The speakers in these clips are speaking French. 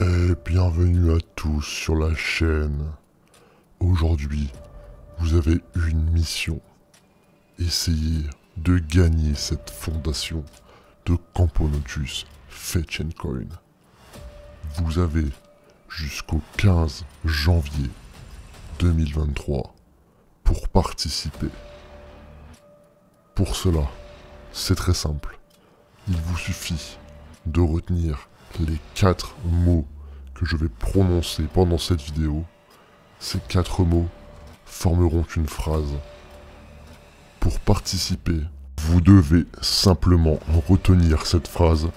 Et bienvenue à tous sur la chaîne. Aujourd'hui, vous avez une mission. Essayez de gagner cette fondation de Camponotus Fetch and Coin. Vous avez jusqu'au 15 janvier 2023 pour participer. Pour cela, c'est très simple. Il vous suffit de retenir les 4 mots que je vais prononcer pendant cette vidéo. Ces 4 mots formeront une phrase. Pour participer, vous devez simplement retenir cette phrase,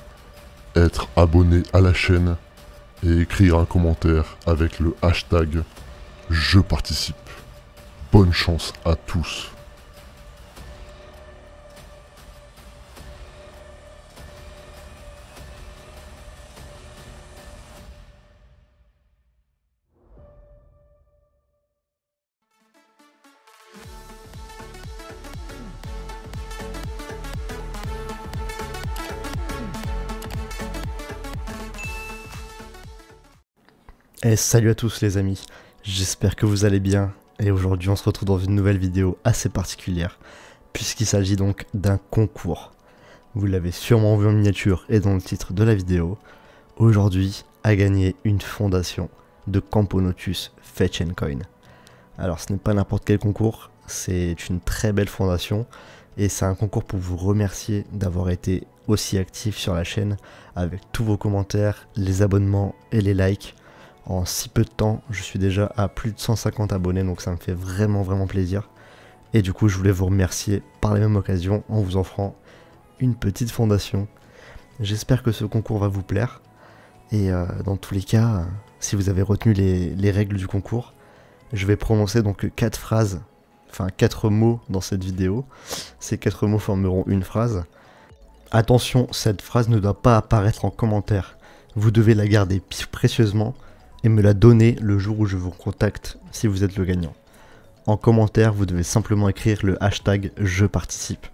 être abonné à la chaîne et écrire un commentaire avec le hashtag Je participe. Bonne chance à tous. Et salut à tous les amis, j'espère que vous allez bien et aujourd'hui on se retrouve dans une nouvelle vidéo assez particulière puisqu'il s'agit donc d'un concours. Vous l'avez sûrement vu en miniature et dans le titre de la vidéo. Aujourd'hui, à gagner une fondation de Camponotus Fetch and Coin. Alors ce n'est pas n'importe quel concours, c'est une très belle fondation et c'est un concours pour vous remercier d'avoir été aussi actif sur la chaîne avec tous vos commentaires, les abonnements et les likes. En si peu de temps, je suis déjà à plus de 150 abonnés, donc ça me fait vraiment plaisir. Et du coup, je voulais vous remercier par la même occasion en vous offrant une petite fondation. J'espère que ce concours va vous plaire. Et dans tous les cas, si vous avez retenu les règles du concours, je vais prononcer donc 4 phrases, enfin 4 mots dans cette vidéo. Ces 4 mots formeront une phrase. Attention, cette phrase ne doit pas apparaître en commentaire. Vous devez la garder précieusement et me la donner le jour où je vous contacte si vous êtes le gagnant. En commentaire, vous devez simplement écrire le hashtag Je participe.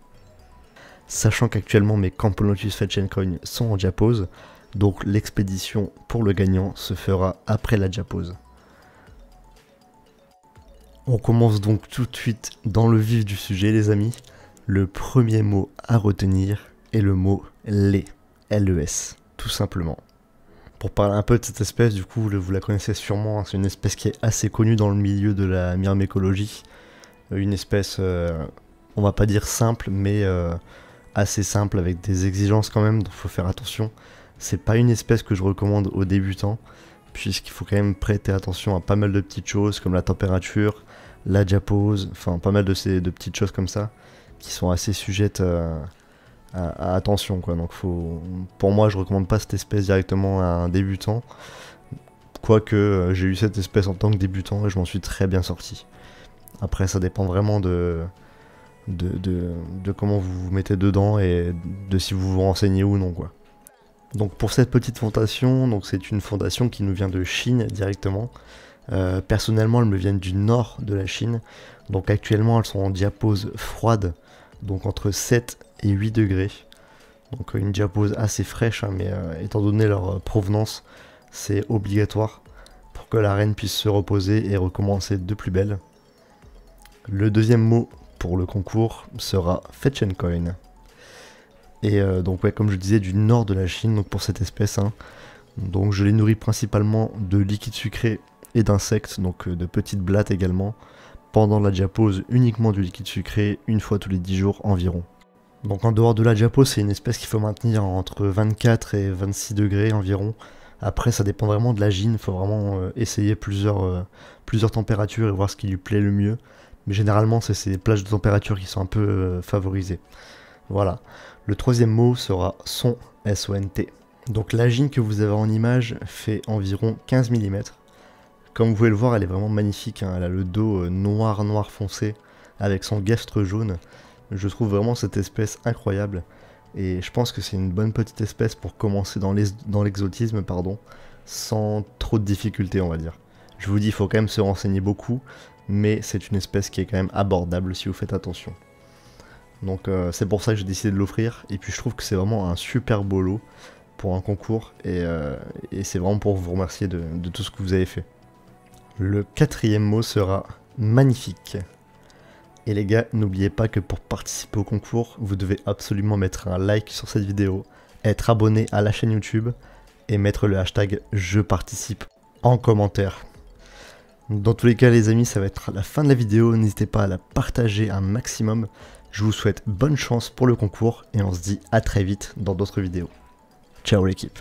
Sachant qu'actuellement mes Camponotus Fetch and Coin sont en diapose, donc l'expédition pour le gagnant se fera après la diapose. On commence donc tout de suite dans le vif du sujet les amis. Le premier mot à retenir est le mot les, L-E-S, tout simplement. Pour parler un peu de cette espèce, du coup, vous la connaissez sûrement, hein, c'est une espèce qui est assez connue dans le milieu de la myrmécologie. Une espèce, on va pas dire simple, mais assez simple, avec des exigences quand même, donc il faut faire attention. C'est pas une espèce que je recommande aux débutants, puisqu'il faut quand même prêter attention à pas mal de petites choses, comme la température, la diapose, enfin pas mal de petites choses comme ça, qui sont assez sujettes à attention quoi. Donc pour moi je recommande pas cette espèce directement à un débutant, quoique j'ai eu cette espèce en tant que débutant et je m'en suis très bien sorti. Après ça dépend vraiment de comment vous vous mettez dedans et de si vous vous renseignez ou non quoi. Donc pour cette petite fondation, donc c'est une fondation qui nous vient de Chine directement. Personnellement elles me viennent du nord de la Chine, donc actuellement elles sont en diapose froide, donc entre 7 et 8 degrés. Donc une diapose assez fraîche, hein, mais étant donné leur provenance, c'est obligatoire pour que la reine puisse se reposer et recommencer de plus belle. Le deuxième mot pour le concours sera Fetch and Coin. Et donc ouais, comme je disais, du nord de la Chine, donc pour cette espèce, hein, donc je les nourris principalement de liquide sucré et d'insectes, donc de petites blattes également. Pendant la diapose, uniquement du liquide sucré, une fois tous les 10 jours environ. Donc en dehors de la diapose, c'est une espèce qu'il faut maintenir entre 24 et 26 degrés environ. Après, ça dépend vraiment de la gine, il faut vraiment essayer plusieurs températures et voir ce qui lui plaît le mieux. Mais généralement, c'est ces plages de température qui sont un peu favorisées. Voilà. Le troisième mot sera son, S-O-N-T. Donc la gine que vous avez en image fait environ 15 mm. Comme vous pouvez le voir, elle est vraiment magnifique, hein. Elle a le dos noir foncé avec son guestre jaune. Je trouve vraiment cette espèce incroyable et je pense que c'est une bonne petite espèce pour commencer dans l'exotisme, sans trop de difficultés on va dire. Je vous dis, il faut quand même se renseigner beaucoup, mais c'est une espèce qui est quand même abordable si vous faites attention. Donc c'est pour ça que j'ai décidé de l'offrir, et puis je trouve que c'est vraiment un super beau lot. pour un concours et c'est vraiment pour vous remercier de tout ce que vous avez fait. Le 4e mot sera magnifique. Et les gars, n'oubliez pas que pour participer au concours, vous devez absolument mettre un like sur cette vidéo, être abonné à la chaîne YouTube et mettre le hashtag je participe en commentaire. Dans tous les cas les amis, ça va être la fin de la vidéo, n'hésitez pas à la partager un maximum. Je vous souhaite bonne chance pour le concours et on se dit à très vite dans d'autres vidéos. Ciao l'équipe.